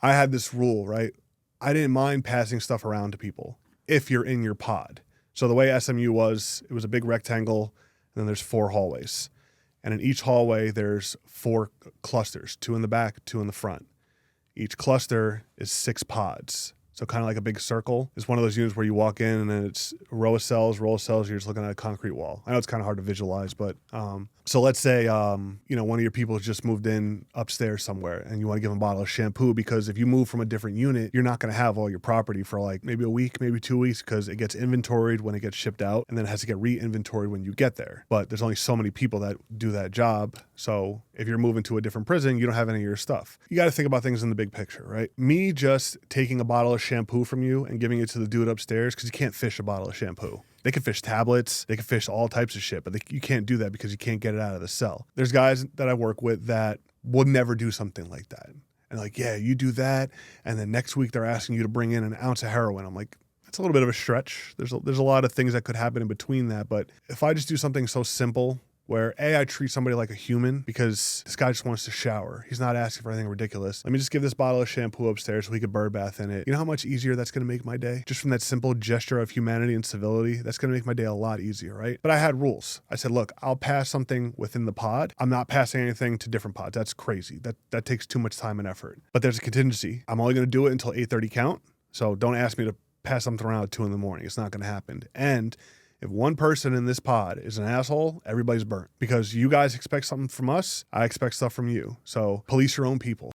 I had this rule, right? I didn't mind passing stuff around to people if you're in your pod. So the way SMU was, it was a big rectangle, and then there's 4 hallways. And in each hallway, there's 4 clusters, 2 in the back, 2 in the front. Each cluster is 6 pods. So kind of like a big circle. It's one of those units where you walk in and then it's a row of cells, you're just looking at a concrete wall. I know it's kind of hard to visualize, but so let's say, one of your people has just moved in upstairs somewhere and you want to give them a bottle of shampoo, because if you move from a different unit, you're not going to have all your property for like maybe a week, maybe 2 weeks, because it gets inventoried when it gets shipped out and then it has to get re-inventoried when you get there. But there's only so many people that do that job. So if you're moving to a different prison, you don't have any of your stuff. You got to think about things in the big picture, right? Me just taking a bottle of shampoo from you and giving it to the dude upstairs, because you can't fish a bottle of shampoo. They can fish tablets, they can fish all types of shit, but you can't do that because you can't get it out of the cell. There's guys that I work with that will never do something like that. And like, yeah, you do that, and then next week they're asking you to bring in an ounce of heroin. I'm like, that's a little bit of a stretch. There's a lot of things that could happen in between that, but if I just do something so simple where I treat somebody like a human, because this guy just wants to shower. He's not asking for anything ridiculous. Let me just give this bottle of shampoo upstairs so he could bird bath in it. You know how much easier that's going to make my day? Just from that simple gesture of humanity and civility, that's going to make my day a lot easier, right? But I had rules. I said, look, I'll pass something within the pod. I'm not passing anything to different pods. That's crazy. That takes too much time and effort. But there's a contingency. I'm only going to do it until 8:30 count. So don't ask me to pass something around at 2 a.m. It's not going to happen. And if one person in this pod is an asshole, everybody's burnt. Because you guys expect something from us, I expect stuff from you. So police your own people.